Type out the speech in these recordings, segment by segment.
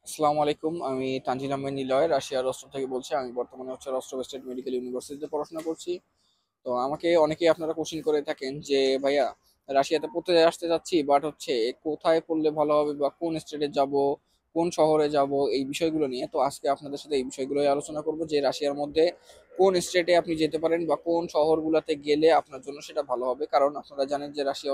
আসসালামু আলাইকুম। আমি তানজিল আহমেদ নিলয় রাশিয়ার রোস্টভ থেকে বলছি। আমি বর্তমানে রোস্টভ স্টেট মেডিকেল ইউনিভার্সিটিতে পড়াশোনা করছি। তো আমাকে অনেকেই আপনারা কোশ্চেন করে থাকেন যে ভাইয়া, রাশিয়াতে পড়তে আসতে যাচ্ছি, বাট কোথায় পড়লে ভালো হবে বা কোন স্টেটে যাব, কোন শহরে যাব, এই বিষয়গুলো নিয়ে। তো আজকে আপনাদের সাথে এই বিষয়গুলোই আলোচনা করব যে রাশিয়ার মধ্যে কোন স্টেটে আপনি যেতে পারেন বা কোন শহরগুলোতে গেলে আপনার জন্য সেটা ভালো হবে। কারণ আপনারা জানেন যে রাশিয়া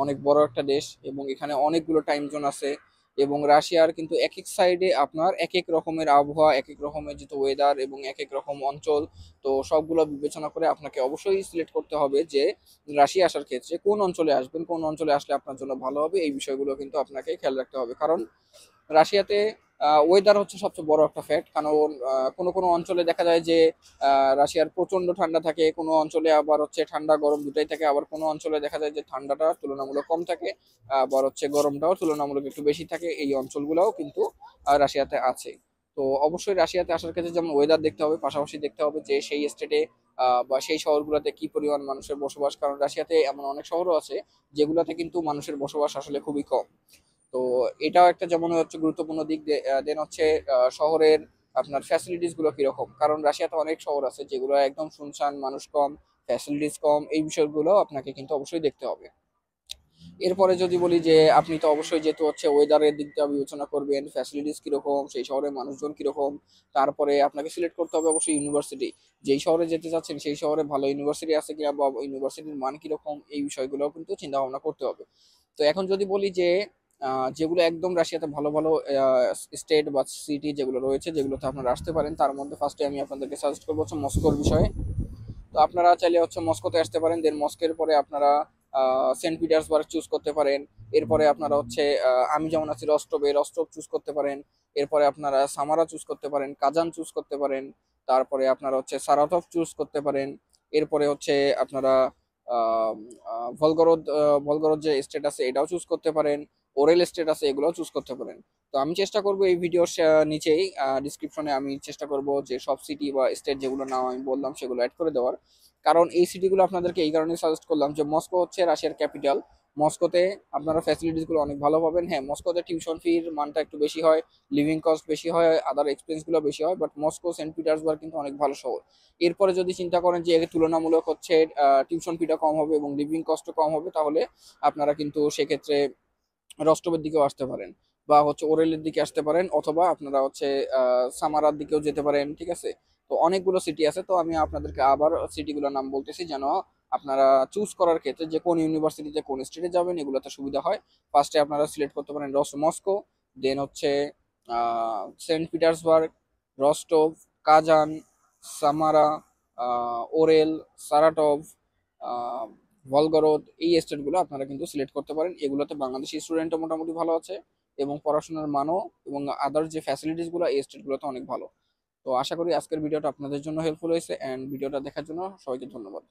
অনেক বড় একটা দেশ এবং এখানে অনেকগুলো টাইম জোন আছে। এবং রাশিয়ার কিন্তু এক এক সাইডে আপনার এক এক রকমের আবহাওয়া, এক এক রকমের যেহেতু ওয়েদার এবং এক এক রকম অঞ্চল। তো সবগুলো বিবেচনা করে আপনাকে অবশ্যই সিলেক্ট করতে হবে যে রাশিয়া আসার ক্ষেত্রে কোন অঞ্চলে আসবেন, কোন অঞ্চলে আসলে আপনার জন্য ভালো হবে। এই বিষয়গুলো কিন্তু আপনাকে খেয়াল রাখতে হবে, কারণ রাশিয়াতে ওয়েদার হচ্ছে সবচেয়ে বড় একটা ফ্যাক্ট। কারণ কোনো কোনো অঞ্চলে দেখা যায় যে রাশিয়ার প্রচন্ড ঠান্ডা থাকে, কোনো অঞ্চলে আবার ঠান্ডা গরম দুটাই থাকে, আবার কোনো অঞ্চলে দেখা যায় যে ঠান্ডাটা তুলনামূলক কম থাকে, আবার গরমটাও তুলনামূলক একটু বেশি থাকে। এই অঞ্চলগুলোও কিন্তু রাশিয়াতে আছে। তো অবশ্যই রাশিয়াতে আসার ক্ষেত্রে যেমন ওয়েদার দেখতে হবে, পাশাপাশি দেখতে হবে যে সেই স্টেটে বা সেই শহরগুলোতে কি পরিমাণ মানুষের বসবাস। কারণ রাশিয়াতে এমন অনেক শহরও আছে যেগুলোতে কিন্তু মানুষের বসবাস আসলে খুবই কম। তো এটাও একটা যেমন গুরুত্বপূর্ণ দিক। দেন শহরের আপনার ফ্যাসিলিটিস গুলো কিরকম, কারণ রাশিয়াতে অনেক শহর আছে যেগুলো একদম শুনশান, মানুষ কম, ফ্যাসিলিটিস কম। এই বিষয়গুলো আপনাকে কিন্তু অবশ্যই দেখতে হবে। এরপরে যদি বলি যে আপনি তো অবশ্যই যেহেতু ওয়েদারের দিকটা বিবেচনা করবেন, ফ্যাসিলিটিস কিরকম, সেই শহরের মানুষজন কিরকম। তারপরে আপনাকে সিলেক্ট করতে হবে অবশ্যই ইউনিভার্সিটি। যেই শহরে যেতে চাচ্ছেন সেই শহরে ভালো ইউনিভার্সিটি আছে কিনা বা ইউনিভার্সিটির মান কিরকম, এই বিষয়গুলো কিন্তু চিন্তা ভাবনা করতে হবে। তো এখন যদি বলি যে যেগুলো একদম রাশিয়াতে ভালো ভালো স্টেট বা সিটি যেগুলো রয়েছে, যেগুলোতে আপনারা আসতে পারেন, তার মধ্যে ফার্স্টে আমি আপনাদেরকে সাজেস্ট করবো মস্কোর বিষয়ে। তো আপনারা চাইলে মস্কোতে আসতে পারেন। দেন মস্কোর পরে আপনারা সেন্ট পিটার্সবার্গ চুজ করতে পারেন। এরপরে আপনারা আমি যেমন আছি রস্টভে, রস্টভ চুজ করতে পারেন। এরপরে আপনারা সামারা চুজ করতে পারেন, কাজান চুজ করতে পারেন। তারপরে আপনারা সারাতভ চুজ করতে পারেন। এরপরে আপনারা আহ ভলগরদ, ভলগরদ যে স্টেট আছে এটাও চুজ করতে পারেন। ওরেল স্টেট আছে, এগুলোও চুজ করতে পারেন। তো আমি চেষ্টা করব এই ভিডিওর নিচেই ডিসক্রিপশনে আমি চেষ্টা করব যে সব সিটি বা স্টেট যেগুলো নাম আমি বললাম সেগুলো অ্যাড করে দেওয়ার। কারণ এই সিটিগুলো আপনাদেরকে এই কারণে সাজেস্ট করলাম যে মস্কো হচ্ছে রাশিয়ার ক্যাপিটাল। মস্কোতে আপনারা ফ্যাসিলিটিস গুলো অনেক ভালো পাবেন। হ্যাঁ, মস্কোতে টিউশন ফির মানটা একটু বেশি হয়, লিভিং কস্ট বেশি হয়, আদার এক্সপেন্স গুলো বেশি হয়, বাট মস্কো, সেন্ট পিটার্সবার্গ কিন্তু অনেক ভালো শহর। এরপরে যদি চিন্তা করেন যে এর তুলনামূলক টিউশন ফিটা কম হবে এবং লিভিং কস্টও কম হবে, তাহলে আপনারা কিন্তু সেক্ষেত্রে রস্টভের দিকেও আসতে পারেন, বা ওরেলের দিকে আসতে পারেন, অথবা আপনারা সামারার দিকেও যেতে পারেন। ঠিক আছে। তো অনেকগুলো সিটি আছে। তো আমি আপনাদেরকে আবার সিটিগুলোর নাম বলতেছি, যেন আপনারা চুজ করার ক্ষেত্রে যে কোন ইউনিভার্সিটিতে কোন স্টেটে যাবেন এগুলোতে সুবিধা হয়। ফার্স্টে আপনারা সিলেক্ট করতে পারেন মস্কো। দেন সেন্ট পিটার্সবার্গ, রস্টভ, কাজান, সামারা, ওরেল, সারাটভ, আহ, ভলগরদ, এই স্টেটগুলো আপনারা কিন্তু সিলেক্ট করতে পারেন। এগুলোতে বাংলাদেশি স্টুডেন্টও মোটামুটি ভালো আছে এবং পড়াশোনার মানও এবং আদার যে ফ্যাসিলিটিস গুলো এই স্টেটগুলোতে অনেক ভালো। তো আশা করি আজকের ভিডিওটা আপনাদের জন্য হেল্পফুল হয়েছে, এন্ড ভিডিওটা দেখার জন্য সবাইকে ধন্যবাদ।